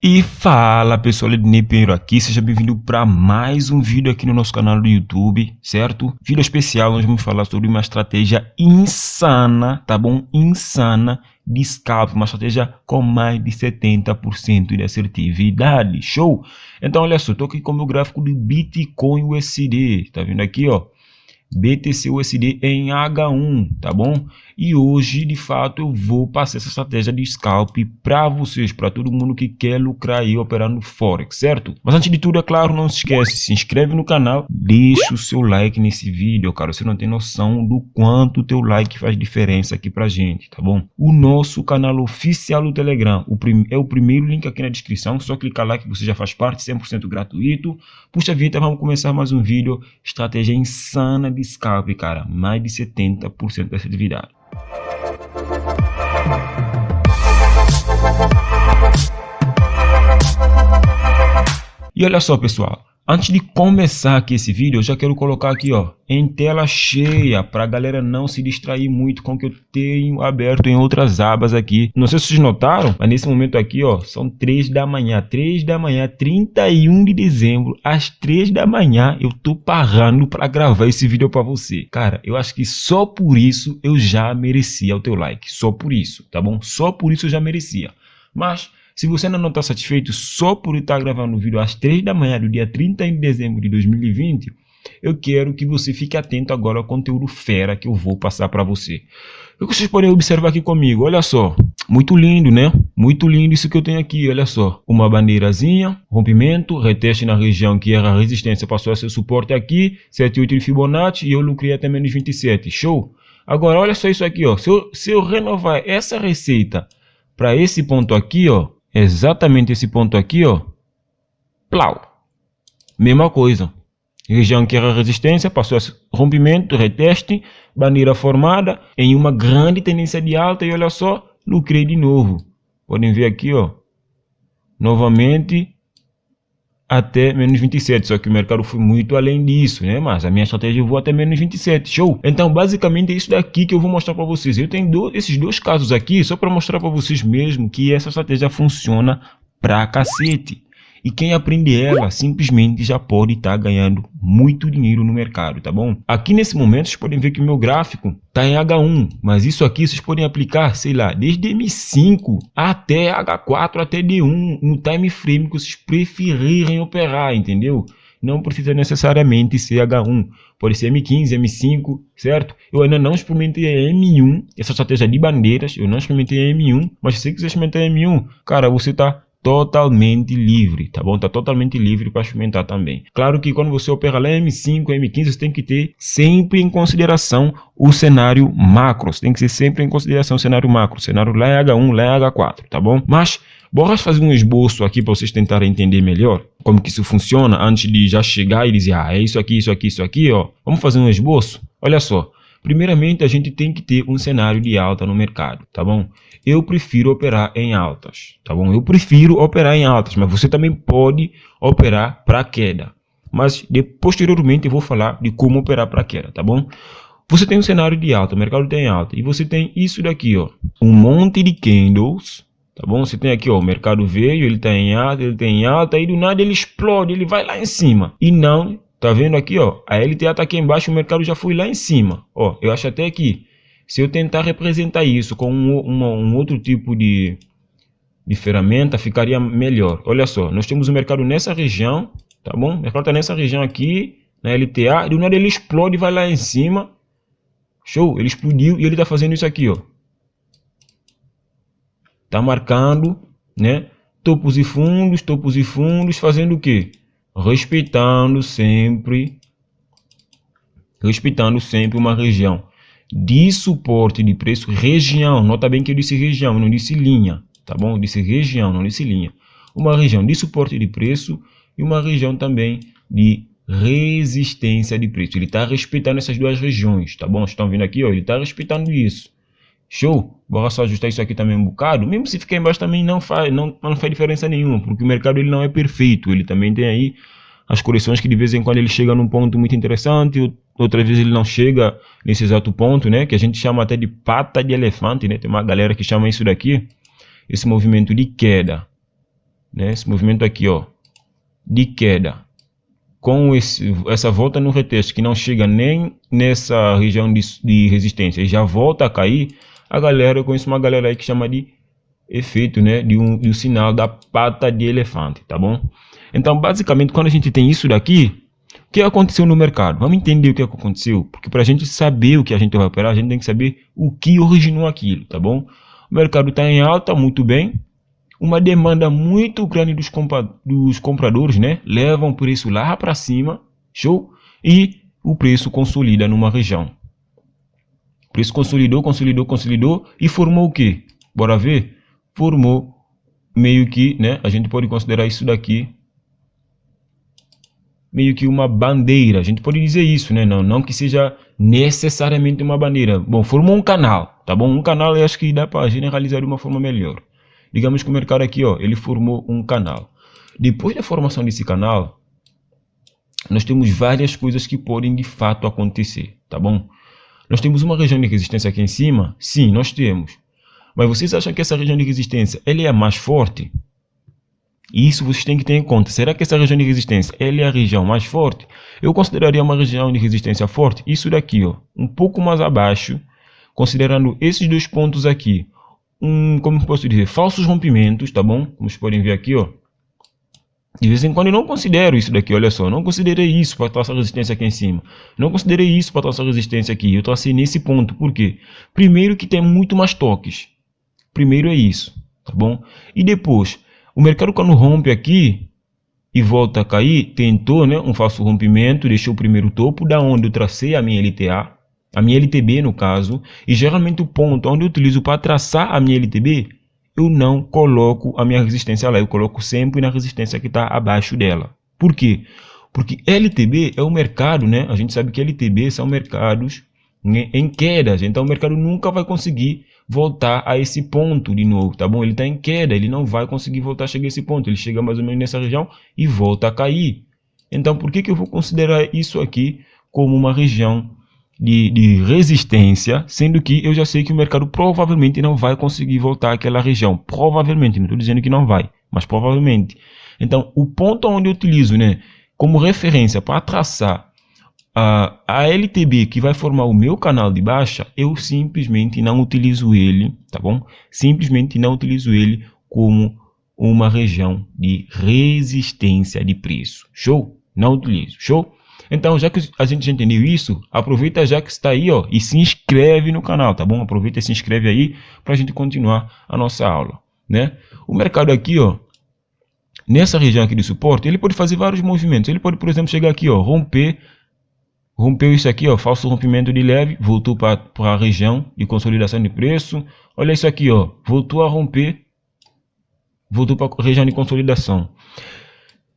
E fala pessoal, Ednei Pinheiro aqui, seja bem-vindo para mais um vídeo aqui no nosso canal do YouTube, certo? Vídeo especial, nós vamos falar sobre uma estratégia insana, tá bom? Insana de scalp, uma estratégia com mais de 70% de assertividade, show? Então olha só, tô aqui com o meu gráfico de Bitcoin USD, tá vendo aqui ó? BTC USD em H1, tá bom? E hoje, de fato, eu vou passar essa estratégia de scalp para vocês, para todo mundo que quer lucrar e operar no Forex, certo? Mas antes de tudo, é claro, não se esquece, se inscreve no canal, deixa o seu like nesse vídeo, cara. Você não tem noção do quanto o teu like faz diferença aqui pra gente, tá bom? O nosso canal oficial do Telegram é o primeiro link aqui na descrição, só clicar lá que você já faz parte, 100% gratuito. Puxa vida, vamos começar mais um vídeo, estratégia insana de scalp, cara, mais de 70% da assertividade. E olha só pessoal, antes de começar aqui esse vídeo, eu já quero colocar aqui ó, em tela cheia, para a galera não se distrair muito com o que eu tenho aberto em outras abas aqui. Não sei se vocês notaram, mas nesse momento aqui ó, são 3 da manhã, 31 de dezembro, às 3 da manhã, eu tô parando para gravar esse vídeo para você. Cara, eu acho que só por isso eu já merecia o teu like, só por isso, tá bom? Só por isso eu já merecia. Mas se você ainda não está satisfeito só por estar gravando o vídeo às 3 da manhã do dia 31 de dezembro de 2020, eu quero que você fique atento agora ao conteúdo fera que eu vou passar para você. O que vocês podem observar aqui comigo, olha só, muito lindo, né? Muito lindo isso que eu tenho aqui, olha só. Uma bandeirazinha, rompimento, reteste na região que era a resistência, passou a ser suporte aqui, 7,8 de Fibonacci e eu lucrei até menos 27, show? Agora olha só isso aqui, ó. Se eu renovar essa receita para esse ponto aqui, ó, exatamente esse ponto aqui, ó, plau, mesma coisa, região que era resistência, passou a rompimento, reteste, bandeira formada em uma grande tendência de alta e olha só, lucrei de novo, podem ver aqui, ó, novamente até menos 27, só que o mercado foi muito além disso, né? Mas a minha estratégia eu vou até menos 27, show? Então basicamente é isso daqui que eu vou mostrar para vocês. Eu tenho esses dois casos aqui só para mostrar para vocês mesmo que essa estratégia funciona pra cacete. E quem aprende ela simplesmente já pode estar ganhando muito dinheiro no mercado, tá bom? Aqui nesse momento vocês podem ver que o meu gráfico tá em H1, mas isso aqui vocês podem aplicar, sei lá, desde M5 até H4 até D1 no time frame que vocês preferirem operar, entendeu? Não precisa necessariamente ser H1, pode ser M15, M5, certo? Eu ainda não experimentei a M1, essa estratégia de bandeiras, eu não experimentei a M1, mas se você quiser experimentar a M1, cara, você tá totalmente livre, tá bom? Tá totalmente livre para experimentar também. Claro que quando você opera lá M5, M15, você tem que ter sempre em consideração o cenário macro. Você tem que ter sempre em consideração o cenário macro. O cenário lá é H1, lá é H4, tá bom? Mas bora fazer um esboço aqui para vocês tentarem entender melhor como que isso funciona antes de já chegar e dizer, ah, é isso aqui, ó. Vamos fazer um esboço? Olha só. Primeiramente, a gente tem que ter um cenário de alta no mercado, tá bom? Eu prefiro operar em altas, tá bom? Eu prefiro operar em altas, mas você também pode operar para queda. Mas posteriormente eu vou falar de como operar para queda, tá bom? Você tem um cenário de alta, o mercado tem alta, e você tem isso daqui, ó, um monte de candles, tá bom? Você tem aqui, ó, o mercado veio, ele tá em alta, ele tem alta, e do nada ele explode, ele vai lá em cima, e não. Tá vendo aqui, ó? A LTA tá aqui embaixo, o mercado já foi lá em cima. Ó, eu acho até que se eu tentar representar isso com um outro tipo de ferramenta, ficaria melhor. Olha só, nós temos o mercado nessa região, tá bom? O mercado tá nessa região aqui, na LTA, e do nada ele explode e vai lá em cima. Show, ele explodiu e ele tá fazendo isso aqui, ó. Tá marcando, né? Topos e fundos, fazendo o quê? Respeitando sempre uma região de suporte de preço, região, nota bem que eu disse região, não disse linha, tá bom? Eu disse região, não disse linha. Uma região de suporte de preço e uma região também de resistência de preço. Ele está respeitando essas duas regiões, tá bom? Vocês estão vendo aqui, ó, ele está respeitando isso. Show? Bora só ajustar isso aqui também um bocado. Mesmo se ficar embaixo também não faz diferença nenhuma, porque o mercado ele não é perfeito. Ele também tem aí as correções que de vez em quando ele chega num ponto muito interessante, outras vezes ele não chega nesse exato ponto, né? Que a gente chama até de pata de elefante, né? Tem uma galera que chama isso daqui, esse movimento de queda. né? Esse movimento aqui, ó, de queda, com essa volta no reteste que não chega nem nessa região de resistência e já volta a cair, a galera, eu conheço uma galera aí que chama de efeito, né, de um sinal da pata de elefante, tá bom? Então, basicamente, quando a gente tem isso daqui, o que aconteceu no mercado? Vamos entender o que aconteceu, porque para a gente saber o que a gente vai operar, a gente tem que saber o que originou aquilo, tá bom? O mercado está em alta, muito bem. Uma demanda muito grande dos compradores, né? Levam o preço lá para cima, show? E o preço consolida numa região. O preço consolidou e formou o quê? Bora ver? Formou meio que, né? A gente pode considerar isso daqui meio que uma bandeira. A gente pode dizer isso, né? Não que seja necessariamente uma bandeira. Bom, formou um canal, tá bom? Um canal eu acho que dá para generalizar de uma forma melhor. Digamos que o mercado aqui, ó, ele formou um canal. Depois da formação desse canal, nós temos várias coisas que podem de fato acontecer, tá bom? Nós temos uma região de resistência aqui em cima? Sim, nós temos. Mas vocês acham que essa região de resistência, ela é a mais forte? Isso vocês têm que ter em conta. Será que essa região de resistência, ela é a região mais forte? Eu consideraria uma região de resistência forte isso daqui, ó, um pouco mais abaixo, considerando esses dois pontos aqui. Como posso dizer, falsos rompimentos, tá bom? Como vocês podem ver aqui, ó. De vez em quando eu não considero isso daqui, olha só. Não considerei isso para traçar resistência aqui em cima. Não considerei isso para traçar resistência aqui. Eu tracei nesse ponto, por quê? Primeiro que tem muito mais toques. Primeiro é isso, tá bom? E depois, o mercado quando rompe aqui e volta a cair, tentou, né, um falso rompimento, deixou o primeiro topo, da onde eu tracei a minha LTA. A minha LTB no caso, e geralmente o ponto onde eu utilizo para traçar a minha LTB, eu não coloco a minha resistência lá, eu coloco sempre na resistência que está abaixo dela. Por quê? Porque LTB é o mercado, né? A gente sabe que LTB são mercados, né, em quedas, então o mercado nunca vai conseguir voltar a esse ponto de novo, tá bom? Ele está em queda, ele não vai conseguir voltar a chegar a esse ponto, ele chega mais ou menos nessa região e volta a cair. Então por que eu vou considerar isso aqui como uma região de resistência, sendo que eu já sei que o mercado provavelmente não vai conseguir voltar àquela região. Provavelmente, não estou dizendo que não vai, mas provavelmente. Então, o ponto onde eu utilizo, né, como referência para traçar a LTB que vai formar o meu canal de baixa, eu simplesmente não utilizo ele, tá bom? Simplesmente não utilizo ele como uma região de resistência de preço. Show? Não utilizo. Show? Então, já que a gente já entendeu isso, aproveita já que está aí, ó, e se inscreve no canal, tá bom? Aproveita e se inscreve aí para a gente continuar a nossa aula, né? O mercado aqui, ó, nessa região aqui de suporte, ele pode fazer vários movimentos. Ele pode, por exemplo, chegar aqui, ó, rompeu isso aqui, ó, falso rompimento de leve, voltou para a região de consolidação de preço. Olha isso aqui, ó, voltou a romper, voltou para a região de consolidação.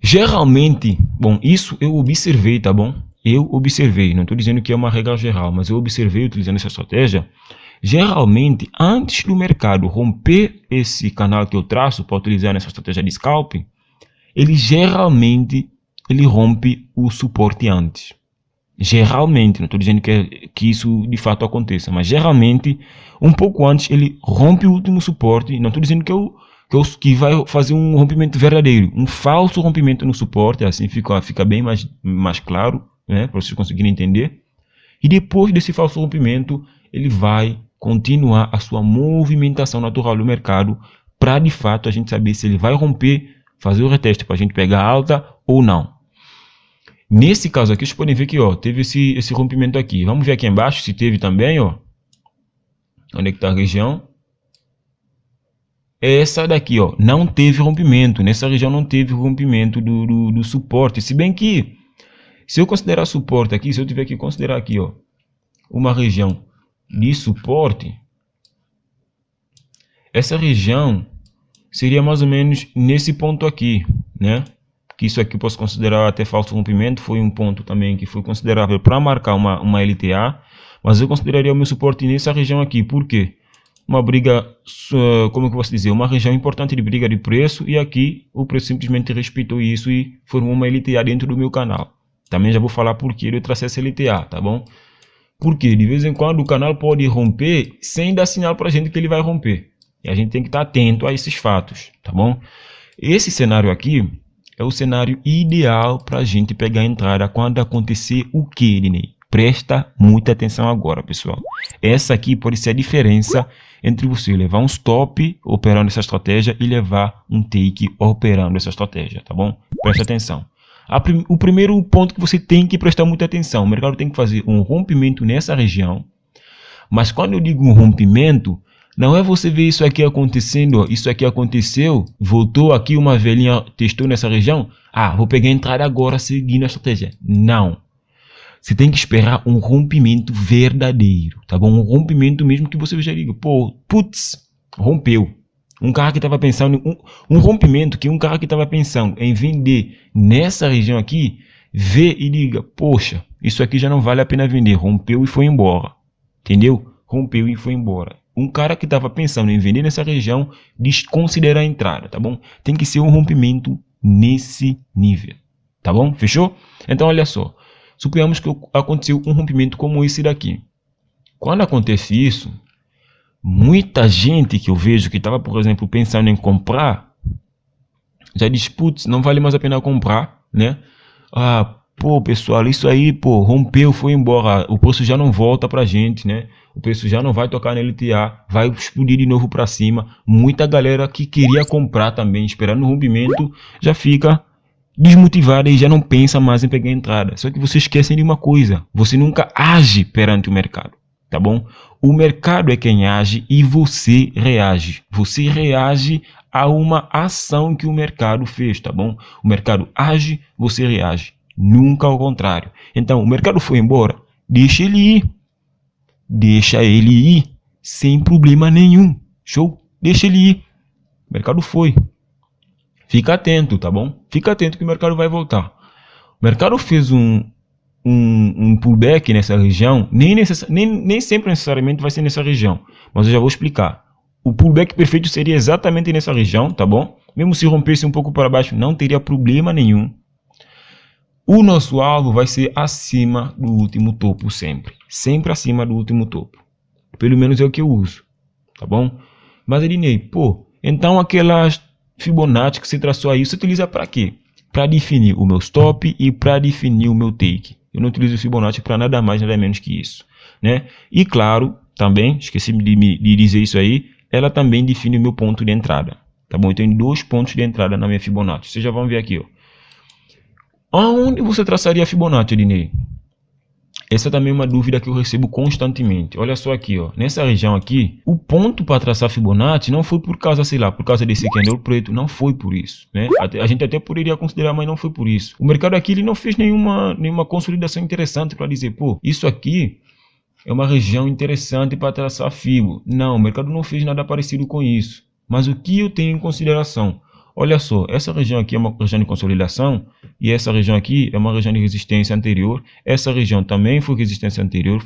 Geralmente, bom, isso eu observei, tá bom? Eu observei, não estou dizendo que é uma regra geral, mas eu observei utilizando essa estratégia. Geralmente, antes do mercado romper esse canal que eu traço para utilizar nessa estratégia de scalp, ele geralmente rompe o suporte antes. Geralmente, não estou dizendo que isso de fato aconteça, mas geralmente, um pouco antes, ele rompe o último suporte. Não estou dizendo que vai fazer um rompimento verdadeiro, um falso rompimento no suporte, assim fica bem mais claro, né, para vocês conseguirem entender. E depois desse falso rompimento, ele vai continuar a sua movimentação natural do mercado para de fato a gente saber se ele vai romper, fazer o reteste para a gente pegar alta ou não. Nesse caso aqui, vocês podem ver que, ó, teve esse rompimento aqui. Vamos ver aqui embaixo se teve também, ó. Onde é que está a região? Essa daqui, ó, não teve rompimento. Nessa região não teve rompimento do suporte. Se bem que, se eu considerar suporte aqui, se eu tiver que considerar aqui, ó, uma região de suporte, essa região seria mais ou menos nesse ponto aqui, né? Que isso aqui eu posso considerar até falso rompimento. Foi um ponto também que foi considerável para marcar uma LTA. Mas eu consideraria o meu suporte nessa região aqui. Por quê? Uma briga, como eu posso dizer, uma região importante de briga de preço, e aqui o preço simplesmente respeitou isso e formou uma LTA dentro do meu canal. Também já vou falar por que eu tracei essa LTA, tá bom? Porque de vez em quando o canal pode romper sem dar sinal para a gente que ele vai romper. E a gente tem que estar atento a esses fatos, tá bom? Esse cenário aqui é o cenário ideal para a gente pegar a entrada quando acontecer o que, Ednei? Presta muita atenção agora, pessoal. Essa aqui pode ser a diferença entre você levar um stop operando essa estratégia e levar um take operando essa estratégia, tá bom? Presta atenção. O primeiro ponto que você tem que prestar muita atenção, o mercado tem que fazer um rompimento nessa região, mas quando eu digo um rompimento, não é você ver isso aqui acontecendo, ó, isso aqui aconteceu, voltou aqui, uma velhinha testou nessa região, vou pegar a entrada agora seguindo a estratégia. Não. Você tem que esperar um rompimento verdadeiro, tá bom? Um rompimento mesmo que você já diga, putz, rompeu. Um cara que estava pensando, um rompimento que um cara que estava pensando em vender nessa região aqui, vê e diga, poxa, isso aqui já não vale a pena vender, rompeu e foi embora. Entendeu? Rompeu e foi embora. Um cara que estava pensando em vender nessa região, desconsidera a entrada, tá bom? Tem que ser um rompimento nesse nível, tá bom? Fechou? Então, olha só. Suponhamos que aconteceu um rompimento como esse daqui. Quando acontece isso, muita gente que eu vejo que estava, por exemplo, pensando em comprar, já diz, putz, não vale mais a pena comprar, né? Pessoal, isso aí, rompeu, foi embora, o preço já não volta pra gente, né? O preço já não vai tocar na LTA, vai explodir de novo pra cima. Muita galera que queria comprar também, esperando o rompimento, já fica desmotivada e já não pensa mais em pegar a entrada. Só que vocês esquecem de uma coisa, você nunca age perante o mercado, tá bom? O mercado é quem age e você reage. Você reage a uma ação que o mercado fez, tá bom? O mercado age, você reage. Nunca ao contrário. Então, o mercado foi embora, deixa ele ir. Deixa ele ir sem problema nenhum. Show? Deixa ele ir. O mercado foi. Fica atento, tá bom? Fica atento que o mercado vai voltar. O mercado fez um pullback nessa região, nem sempre necessariamente vai ser nessa região, mas eu já vou explicar. O pullback perfeito seria exatamente nessa região, tá bom? Mesmo se rompesse um pouco para baixo, não teria problema nenhum. O nosso alvo vai ser acima do último topo sempre. Sempre acima do último topo. Pelo menos é o que eu uso, tá bom? Mas Ednei, então aquelas Fibonacci que você traçou aí, você utiliza para quê? Para definir o meu stop e para definir o meu take. Eu não utilizo o Fibonacci para nada mais, nada menos que isso, né? E claro, também, esqueci de dizer isso aí, ela também define o meu ponto de entrada, tá bom? Eu tenho 2 pontos de entrada na minha Fibonacci. Vocês já vão ver aqui, ó. Aonde você traçaria a Fibonacci, Ednei? Essa também é uma dúvida que eu recebo constantemente. Olha só aqui, ó. Nessa região aqui, o ponto para traçar Fibonacci não foi por causa, sei lá, por causa desse candle preto. Não foi por isso, né? A gente até poderia considerar, mas não foi por isso. O mercado aqui ele não fez nenhuma consolidação interessante para dizer, isso aqui é uma região interessante para traçar Fibo. Não, o mercado não fez nada parecido com isso. Mas o que eu tenho em consideração? Olha só, essa região aqui é uma região de consolidação e essa região aqui é uma região de resistência anterior. Essa região também foi resistência anterior,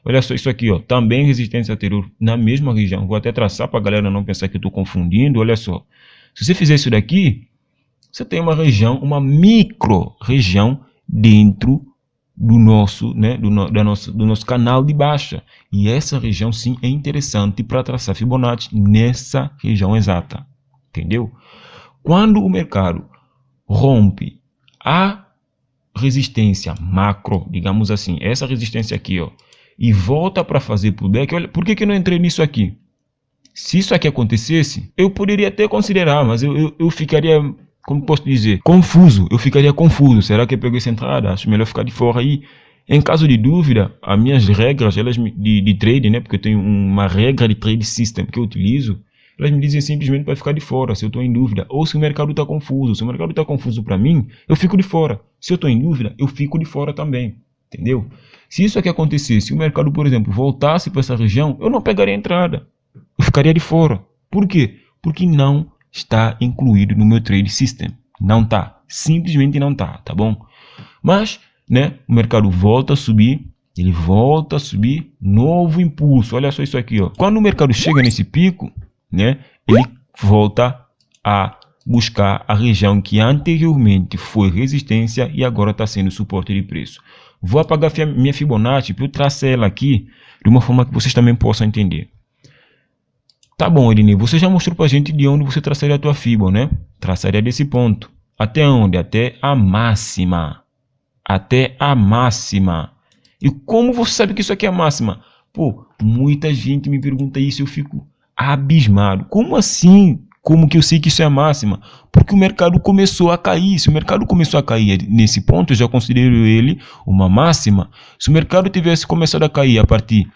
Olha só isso aqui, ó, também resistência anterior na mesma região. Vou até traçar para a galera não pensar que eu estou confundindo. Olha só, se você fizer isso daqui, você tem uma região, uma micro região dentro do nosso, né, do nosso canal de baixa. E essa região sim é interessante para traçar Fibonacci nessa região exata. Entendeu? Quando o mercado rompe a resistência macro, digamos assim, essa resistência aqui, ó, e volta para fazer pullback, olha, por que eu não entrei nisso aqui? Se isso aqui acontecesse, eu poderia até considerar, mas eu ficaria, como posso dizer, confuso. Eu ficaria confuso. Será que eu peguei essa entrada? Acho melhor ficar de fora aí. Em caso de dúvida, as minhas regras elas de trade, né? Porque eu tenho uma regra de trade system que eu utilizo. Elas me dizem simplesmente para ficar de fora, se eu estou em dúvida, ou se o mercado está confuso. Se o mercado está confuso para mim, eu fico de fora. Se eu estou em dúvida, eu fico de fora também, entendeu? Se isso aqui acontecesse, se o mercado, por exemplo, voltasse para essa região, eu não pegaria a entrada, eu ficaria de fora. Por quê? Porque não está incluído no meu trade system. Não está, simplesmente não está, tá bom? Mas, né, o mercado volta a subir, ele volta a subir, novo impulso. Olha só isso aqui, ó. Quando o mercado chega nesse pico, né, ele volta a buscar a região que anteriormente foi resistência e agora está sendo suporte de preço. Vou apagar minha Fibonacci para eu traçar ela aqui de uma forma que vocês também possam entender. Tá bom, Ednei, você já mostrou pra gente de onde você traçaria a tua fibra, né? Traçaria desse ponto. Até onde? Até a máxima. Até a máxima. E como você sabe que isso aqui é a máxima? Pô, muita gente me pergunta isso e eu fico abismado. Como assim? Como que eu sei que isso é a máxima? Porque o mercado começou a cair. Se o mercado começou a cair nesse ponto, eu já considero ele uma máxima. Se o mercado tivesse começado a cair a partir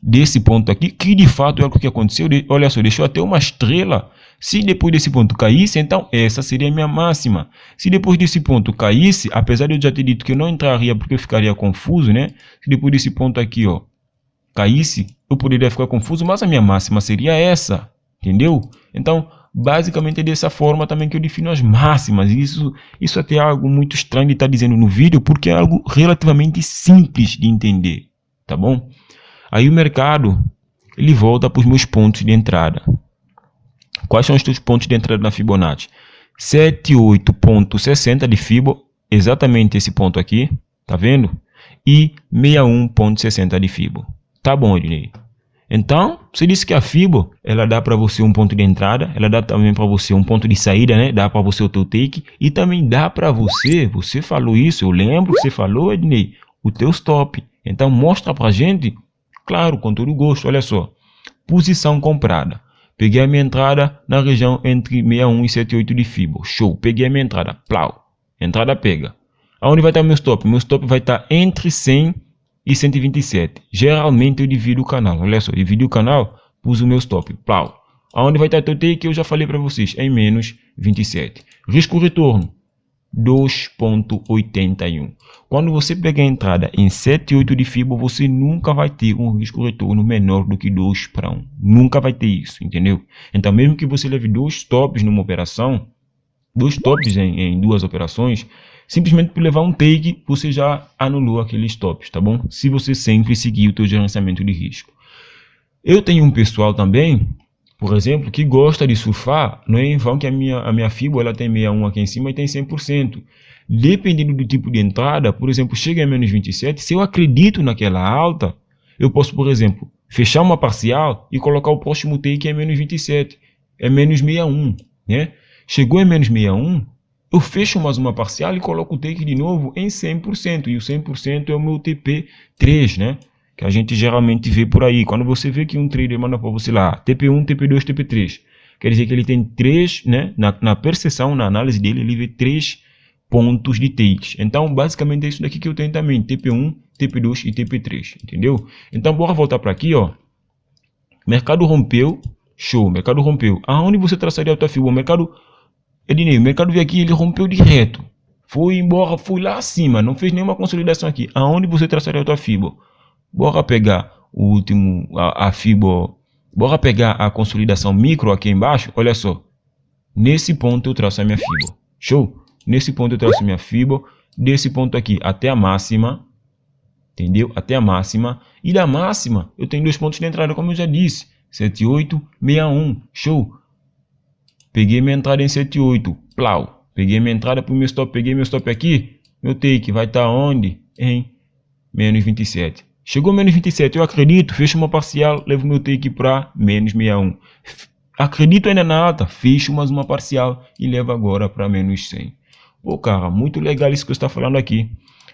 desse ponto aqui, que de fato é o que aconteceu, olha só, deixou até uma estrela. Se depois desse ponto caísse, então essa seria a minha máxima. Se depois desse ponto caísse, apesar de eu já ter dito que eu não entraria porque eu ficaria confuso, né? Se depois desse ponto aqui, ó, caísse, eu poderia ficar confuso, mas a minha máxima seria essa, entendeu? Então, basicamente é dessa forma também que eu defino as máximas. Isso até é algo muito estranho de estar dizendo no vídeo, porque é algo relativamente simples de entender, tá bom? Aí o mercado, ele volta para os meus pontos de entrada. Quais são os teus pontos de entrada na Fibonacci? 78.60 de Fibo, exatamente esse ponto aqui, tá vendo? E 61.60 de Fibo. Tá bom, Ednei. Então, você disse que a Fibo, ela dá para você um ponto de entrada, ela dá também para você um ponto de saída, né? Dá para você o teu take e também dá para você falou isso, eu lembro que você falou, Ednei, o teu stop. Então, mostra pra gente. Claro, com todo gosto, olha só. Posição comprada. Peguei a minha entrada na região entre 61 e 78 de Fibo. Show. Peguei a minha entrada. Plau. Entrada pega. Aonde vai estar o meu stop? Meu stop vai estar entre 100 e 127. Geralmente eu divido o canal. Olha só, divido o canal, pus o meu stop. Plau. Aonde vai estar o teu take? Eu já falei para vocês. Em menos 27. Risco retorno. 2.81. Quando você pegar a entrada em 7,8 de Fibo, você nunca vai ter um risco retorno menor do que 2:1. Nunca vai ter isso, entendeu? Então, mesmo que você leve dois stops numa operação, dois stops em duas operações, simplesmente por levar um take, você já anulou aqueles stops, tá bom? Se você sempre seguir o teu gerenciamento de risco. Eu tenho um pessoal também, por exemplo, que gosta de surfar, não é em vão que a minha Fibo ela tem 61 aqui em cima e tem 100%. Dependendo do tipo de entrada, por exemplo, chega a menos 27, se eu acredito naquela alta, eu posso, por exemplo, fechar uma parcial e colocar o próximo take em menos 27, é menos 61, né? Chegou em menos 61, eu fecho mais uma parcial e coloco o take de novo em 100%, e o 100% é o meu TP3, né? Que a gente geralmente vê por aí. Quando você vê que um trader manda para você lá, TP1, TP2, TP3, quer dizer que ele tem três, né? Na percepção, na análise dele, ele vê 3 pontos de takes. Então, basicamente é isso daqui que eu tenho também, TP1, TP2 e TP3, entendeu? Então, bora voltar para aqui, ó. Mercado rompeu, show, mercado rompeu. Aonde você traçaria a tua figura? O mercado, Ednei, o mercado veio aqui, ele rompeu direto. Foi embora, foi lá acima, não fez nenhuma consolidação aqui. Aonde você traçaria a tua fibra? Bora pegar o último, a Fibo, bora pegar a consolidação micro aqui embaixo, olha só. Nesse ponto eu traço a minha Fibo, show? Nesse ponto eu traço a minha Fibo, desse ponto aqui até a máxima, entendeu? Até a máxima, e da máxima eu tenho dois pontos de entrada, como eu já disse, 78, 61, show? Peguei minha entrada em 78, plau, peguei minha entrada para o meu stop, peguei meu stop aqui, meu take vai estar onde? Em menos 27. Chegou menos 27, eu acredito, fecho uma parcial, levo meu take para menos 61. Acredito ainda na alta, fecho mais uma parcial e levo agora para menos 100. Pô, cara, muito legal isso que você está falando aqui.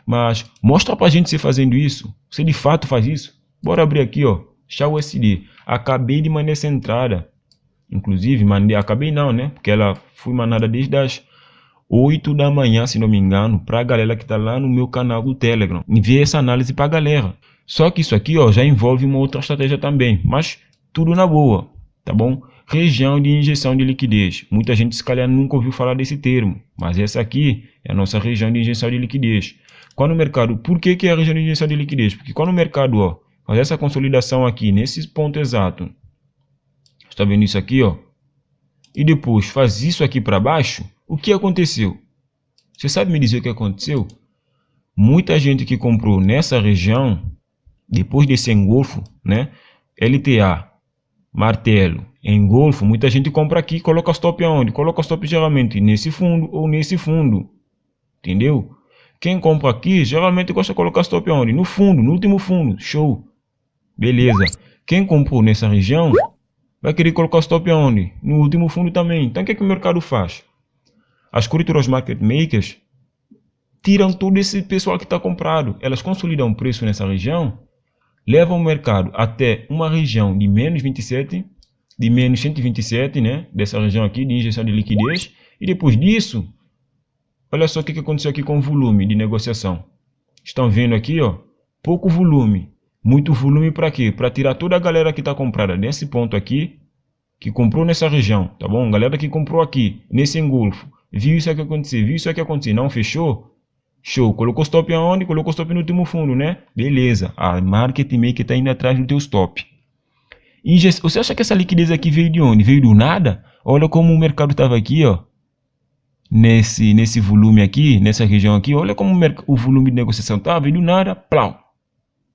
Mas mostra pra gente você fazendo isso. Você de fato faz isso? Bora abrir aqui, ó. XAUSD. Acabei de mandar essa entrada. Inclusive, acabei não, né? Porque ela foi mandada desde as 8 da manhã, se não me engano, pra galera que tá lá no meu canal do Telegram. Enviei essa análise pra galera. Só que isso aqui, ó, já envolve uma outra estratégia também. Mas tudo na boa, tá bom? Região de injeção de liquidez. Muita gente, se calhar, nunca ouviu falar desse termo. Mas essa aqui é a nossa região de injeção de liquidez. Quando o mercado... Por que é a região de injeção de liquidez? Porque quando o mercado, ó, faz essa consolidação aqui, nesse ponto exato. Está vendo isso aqui, ó? E depois faz isso aqui para baixo. O que aconteceu? Você sabe me dizer o que aconteceu? Muita gente que comprou nessa região, depois desse engolfo, né? LTA, martelo, engolfo, muita gente compra aqui e coloca stop aonde? Coloca stop geralmente nesse fundo ou nesse fundo. Entendeu? Quem compra aqui, geralmente gosta de colocar stop aonde? No fundo, no último fundo. Show. Beleza. Quem comprou nessa região, vai querer colocar o stop aonde? No último fundo também. Então o que é que o mercado faz? As corretoras market makers tiram todo esse pessoal que está comprado. Elas consolidam o preço nessa região, levam o mercado até uma região de menos 27, de menos 127, né? Dessa região aqui de injeção de liquidez. E depois disso, olha só o que aconteceu aqui com o volume de negociação. Estão vendo aqui, ó, pouco volume. Muito volume para quê? Para tirar toda a galera que está comprada nesse ponto aqui, que comprou nessa região, tá bom? Galera que comprou aqui, nesse engolfo, viu isso aqui acontecer, viu isso aqui acontecer, não fechou? Show, colocou stop aonde? Colocou stop no último fundo, né? Beleza, a market maker está indo atrás do teu stop. E você acha que essa liquidez aqui veio de onde? Veio do nada? Olha como o mercado estava aqui, ó. Nesse volume aqui, nessa região aqui, olha como o volume de negociação estava, veio do nada, plau.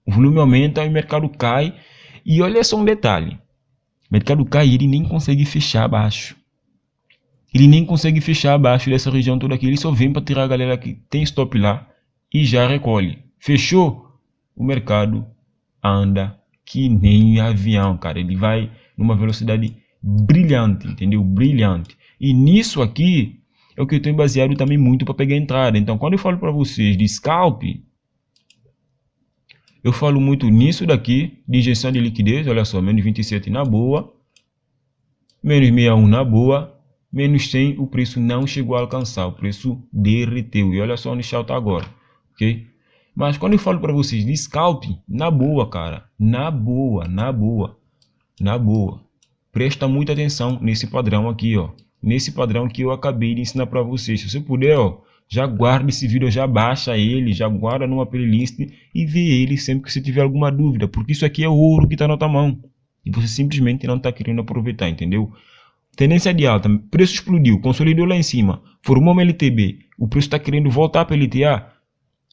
O volume aumenta e o mercado cai. E olha só um detalhe. O mercado cai e ele nem consegue fechar abaixo. Ele nem consegue fechar abaixo dessa região toda aqui. Ele só vem para tirar a galera que tem stop lá e já recolhe. Fechou? O mercado anda que nem avião, cara. Ele vai numa velocidade brilhante, entendeu? Brilhante. E nisso aqui é o que eu tenho baseado também muito para pegar entrada. Então, quando eu falo para vocês de scalp, eu falo muito nisso daqui, de injeção de liquidez. Olha só, menos 27 na boa, menos 61 na boa, menos 100 o preço não chegou a alcançar, o preço derreteu. E olha só onde está agora, ok? Mas quando eu falo para vocês de scalp, na boa, cara, na boa, na boa, na boa. Presta muita atenção nesse padrão aqui, ó. Nesse padrão que eu acabei de ensinar para vocês. Se você puder, ó, já guarda esse vídeo, já baixa ele, já guarda numa playlist e vê ele sempre que você tiver alguma dúvida, porque isso aqui é ouro que está na tua mão e você simplesmente não está querendo aproveitar, entendeu? Tendência de alta, preço explodiu, consolidou lá em cima, formou uma LTB, o preço está querendo voltar para LTA,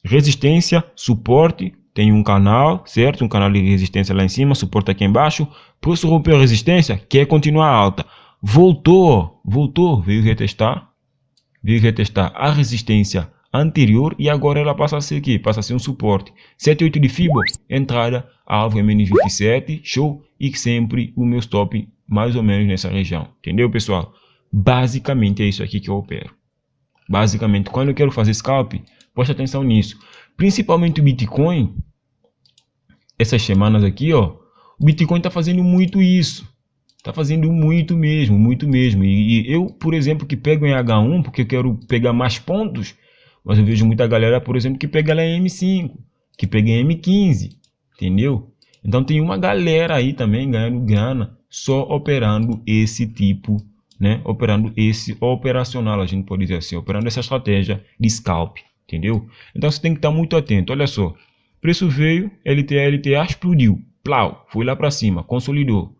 resistência, suporte, tem um canal, certo? Um canal de resistência lá em cima, suporte aqui embaixo, preço rompeu a resistência, quer continuar alta, voltou, veio retestar a resistência anterior e agora ela passa a ser aqui, passa a ser um suporte. 7,8 de Fibo, entrada, alvo é menos 27, show, e sempre o meu stop mais ou menos nessa região, entendeu, pessoal? Basicamente é isso aqui que eu opero. Basicamente, quando eu quero fazer scalp, preste atenção nisso. Principalmente o Bitcoin, essas semanas aqui, ó, o Bitcoin está fazendo muito isso. Tá fazendo muito mesmo, muito mesmo. E eu, por exemplo, que pego em H1, porque eu quero pegar mais pontos, mas eu vejo muita galera, por exemplo, que pega lá em M5, que pega em M15, entendeu? Então tem uma galera aí também ganhando grana, só operando esse tipo, né? Operando esse operacional, a gente pode dizer assim, operando essa estratégia de scalp, entendeu? Então você tem que estar muito atento. Olha só, preço veio, LTA explodiu, plau, foi lá para cima, consolidou.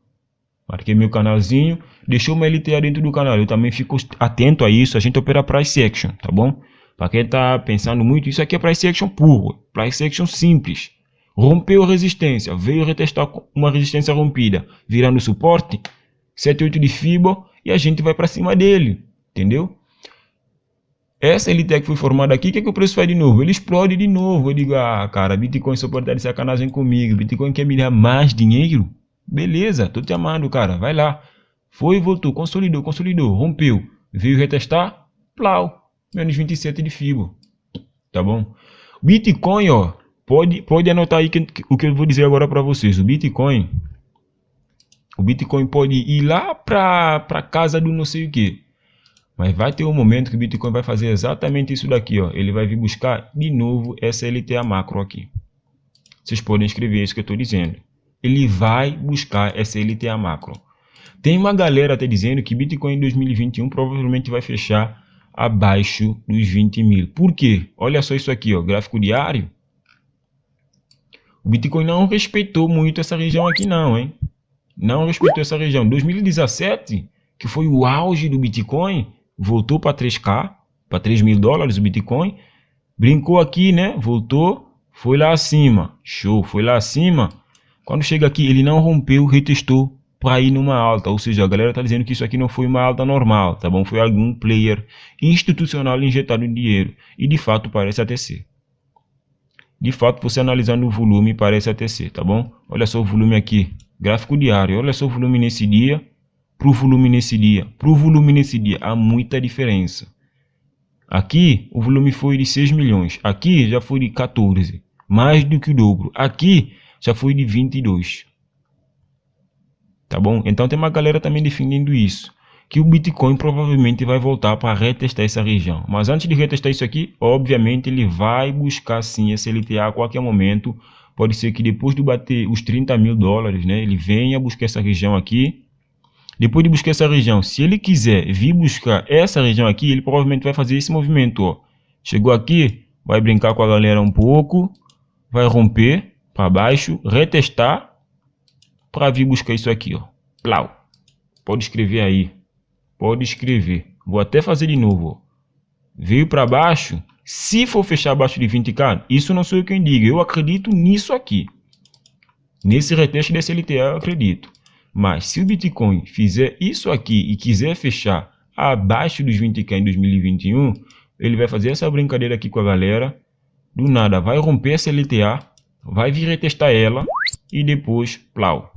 Marquei meu canalzinho, deixou uma LTA dentro do canal. Eu também fico atento a isso. A gente opera price action, tá bom? Para quem tá pensando muito, isso aqui é price action puro, price action simples. Rompeu a resistência, veio retestar uma resistência rompida, virando suporte, 7,8 de Fibo e a gente vai para cima dele, entendeu? Essa LTA que foi formada aqui, o que o preço faz de novo? Ele explode de novo. Eu digo, ah, cara, Bitcoin só pode estar de sacanagem comigo. Bitcoin quer me dar mais dinheiro? Beleza, tô te amando, cara, vai lá. Foi, voltou, consolidou, rompeu. Veio retestar, plau, menos 27 de Fibo. Tá bom? Bitcoin, ó, pode anotar aí o que eu vou dizer agora para vocês. O Bitcoin pode ir lá para casa do não sei o que. Mas vai ter um momento que o Bitcoin vai fazer exatamente isso daqui, ó. Ele vai vir buscar de novo essa LTA macro aqui. Vocês podem escrever isso que eu estou dizendo. Ele vai buscar essa LTA macro. Tem uma galera até dizendo que Bitcoin em 2021 provavelmente vai fechar abaixo dos 20 mil. Por quê? Olha só isso aqui, ó, gráfico diário. O Bitcoin não respeitou muito essa região aqui não, hein? Não respeitou essa região. 2017, que foi o auge do Bitcoin, voltou para 3K, para 3 mil dólares o Bitcoin. Brincou aqui, né? Voltou, foi lá acima. Show, foi lá acima. Quando chega aqui, ele não rompeu, retestou para ir numa alta. Ou seja, a galera está dizendo que isso aqui não foi uma alta normal, tá bom? Foi algum player institucional injetado dinheiro. E de fato parece até ser. De fato, você analisando o volume, parece até ser, tá bom? Olha só o volume aqui. Gráfico diário, olha só o volume nesse dia, pro volume nesse dia, pro volume nesse dia, há muita diferença. Aqui o volume foi de 6 milhões, aqui já foi de 14, mais do que o dobro. Aqui já foi de 22. Tá bom? Então tem uma galera também defendendo isso, que o Bitcoin provavelmente vai voltar para retestar essa região. Mas antes de retestar isso aqui, obviamente ele vai buscar sim esse LTA a qualquer momento. Pode ser que depois de bater os 30 mil dólares, né, ele venha buscar essa região aqui. Depois de buscar essa região, se ele quiser vir buscar essa região aqui, ele provavelmente vai fazer esse movimento, ó. Chegou aqui, vai brincar com a galera um pouco, vai romper para baixo, retestar para vir buscar isso aqui, ó. Plau. Pode escrever aí. Pode escrever. Vou até fazer de novo, ó. Veio para baixo. Se for fechar abaixo de 20k, isso não sou eu quem diga. Eu acredito nisso aqui. Nesse reteste desse LTA eu acredito. Mas se o Bitcoin fizer isso aqui e quiser fechar abaixo dos 20k em 2021, ele vai fazer essa brincadeira aqui com a galera. Do nada vai romper essa LTA, vai vir retestar ela e depois, plau.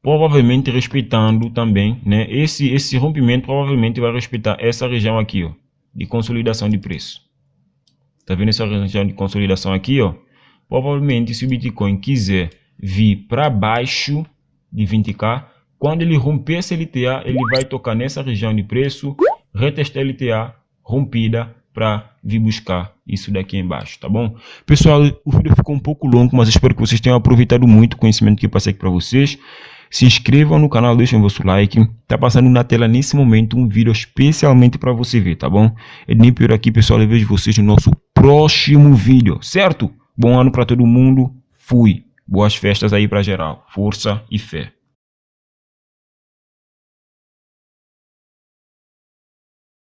Provavelmente respeitando também, né? Esse rompimento provavelmente vai respeitar essa região aqui, ó, de consolidação de preço. Tá vendo essa região de consolidação aqui, ó? Provavelmente se o Bitcoin quiser vir para baixo de 20k, quando ele romper essa LTA, ele vai tocar nessa região de preço, retestar a LTA rompida para vir buscar isso daqui embaixo, tá bom? Pessoal, o vídeo ficou um pouco longo, mas espero que vocês tenham aproveitado muito o conhecimento que eu passei aqui para vocês. Se inscrevam no canal, deixem o vosso like. Tá passando na tela nesse momento um vídeo especialmente para você ver, tá bom? É nem por aqui, pessoal. Eu vejo vocês no nosso próximo vídeo, certo? Bom ano para todo mundo. Fui. Boas festas aí para geral. Força e fé.